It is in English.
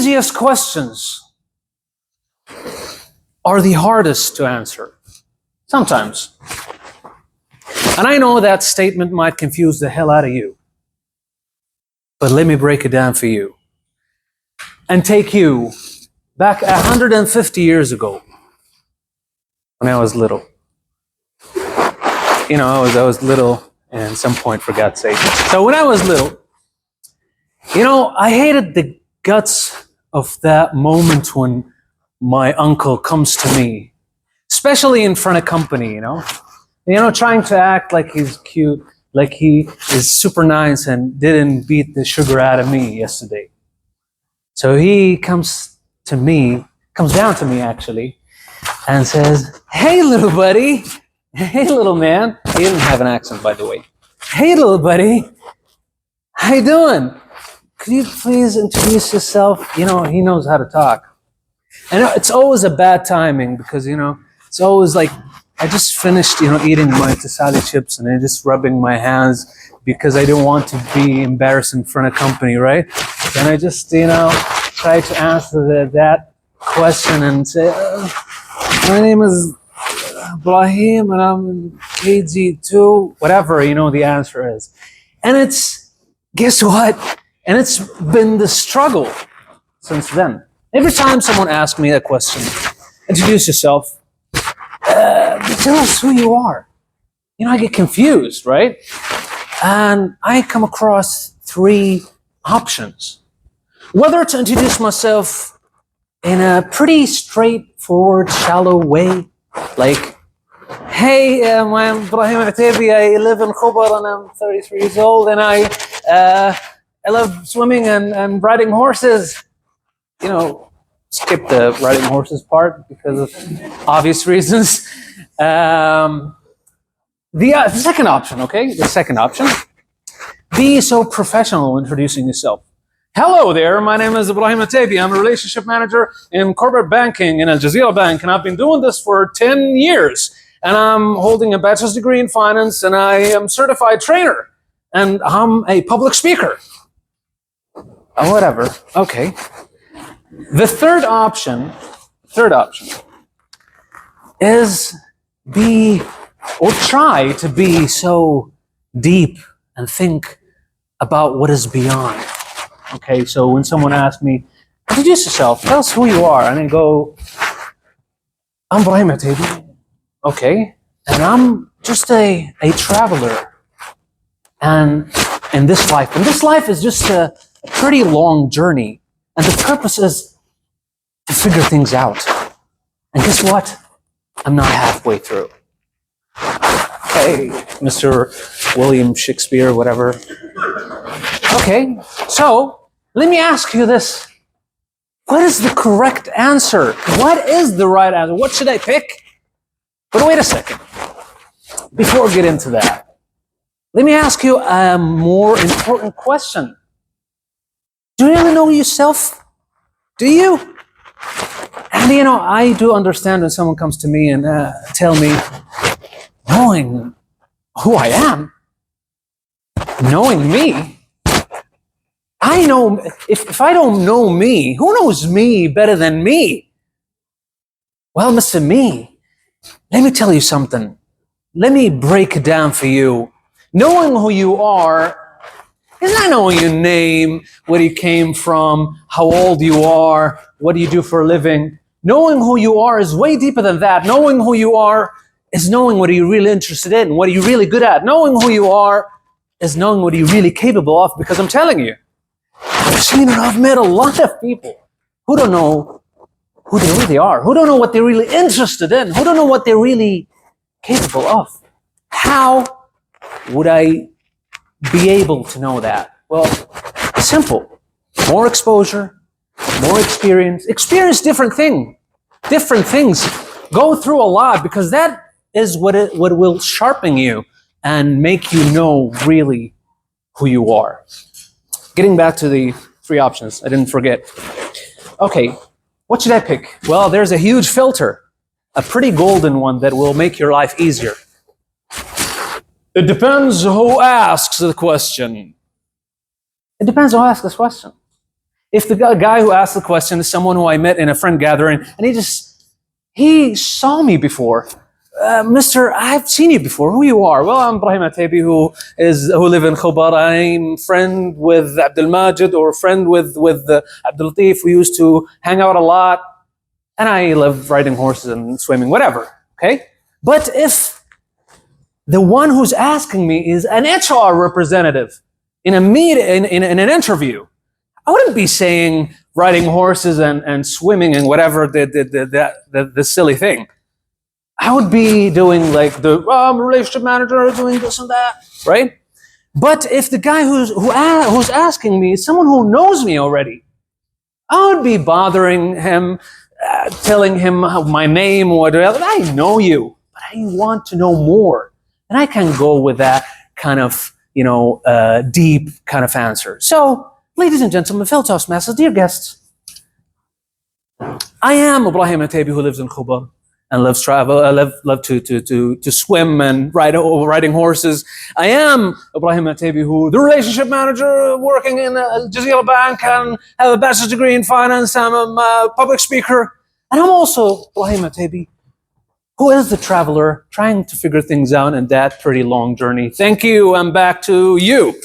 easiest questions are the hardest to answer. Sometimes. And I know that statement might confuse the hell out of you. But let me break it down for you. And take you back 150 years ago, when I was little. You know, I was little, and at some point, for God's sake. So when I was little, you know, I hated the guts of that moment when my uncle comes to me, especially in front of company, you know, trying to act like he's cute, like he is super nice and didn't beat the sugar out of me yesterday. So he comes down to me actually, and says, "Hey, little buddy. Hey, little man." He didn't have an accent, by the way. "Hey, little buddy. How you doing? Could you please introduce yourself?" You know, he knows how to talk. And it's always a bad timing because, you know, it's always like, I just finished, you know, eating my tasali chips and I'm just rubbing my hands because I don't want to be embarrassed in front of company, right? And I just, you know, try to answer that question and say, "My name is Ibrahim and I'm in KG2, whatever, you know, the answer is." And it's, guess what? And it's been the struggle since then. Every time someone asks me that question, introduce yourself, tell us who you are. You know, I get confused, right? And I come across three options. Whether to introduce myself in a pretty straightforward, shallow way, like, "Hey, I'm Ibrahim Alotaibi, I live in Khobar and I'm 33 years old and I love swimming and riding horses." You know, skip the riding horses part because of obvious reasons. The second option, okay? The second option. Be so professional introducing yourself. "Hello there, my name is Ibrahim Alotaibi. I'm a relationship manager in corporate banking in Al Jazeera Bank, and I've been doing this for 10 years. And I'm holding a bachelor's degree in finance, and I am a certified trainer, and I'm a public speaker." Whatever, okay. The third option is try to be so deep and think about what is beyond. Okay, so when someone asks me, "Introduce yourself, tell us who you are," and I go, "I'm Ibrahim Alotaibi, okay, and I'm just a traveler, and in this life, is just a pretty long journey, and the purpose is to figure things out. And guess what? I'm not halfway through." Hey, Mr. William Shakespeare, whatever. Okay, so let me ask you this. What is the correct answer? What is the right answer? What should I pick? But wait a second. Before we get into that, let me ask you a more important question. Do you really know yourself? Do you? And you know, I do understand when someone comes to me and tell me, knowing who I am, knowing me, I know, if I don't know me, who knows me better than me? Well, Mr. Me, let me tell you something. Let me break it down for you. Knowing who you are is not knowing your name, where you came from, how old you are, what do you do for a living. Knowing who you are is way deeper than that. Knowing who you are is knowing what you're really interested in, what are you really good at. Knowing who you are is knowing what you're really capable of, because I'm telling you, I've seen and I've met a lot of people who don't know who they really are, who don't know what they're really interested in, who don't know what they're really capable of. How would I be able to know that? Well, it's simple. More exposure, more experience. Experience different things. Go through a lot, because that is what will sharpen you and make you know really who you are. Getting back to the three options, I didn't forget. Okay, what should I pick? Well, there's a huge filter, a pretty golden one that will make your life easier. It depends who asks the question. It depends who asks this question. if the guy who asked the question is someone who I met in a friend gathering, and he saw me before. Mister, I've seen you before. Who you are? Well, I'm Ibrahim Alotaibi, who live in Khobar. I'm friend with Abdul Majid, or friend with Abdul Latif. We used to hang out a lot, and I love riding horses and swimming, whatever. Okay, but if the one who's asking me is an HR representative in a in an interview, I wouldn't be saying riding horses and swimming and whatever the silly thing. I would be doing like the relationship manager, doing this and that, right? But if the guy who's asking me is someone who knows me already, I would be bothering him, telling him my name or whatever. I know you, but I want to know more, and I can go with that kind of deep kind of answer. So, ladies and gentlemen, fellow Toastmasters, dear guests, I am Ibrahim Alotaibi, who lives in Khobar and loves travel. I love to swim and riding horses. I am Ibrahim Alotaibi, who the relationship manager working in a Jazeera Bank and have a bachelor's degree in finance. I'm a public speaker, and I'm also Ibrahim Alotaibi, who is the traveler trying to figure things out in that pretty long journey. Thank you, and back to you.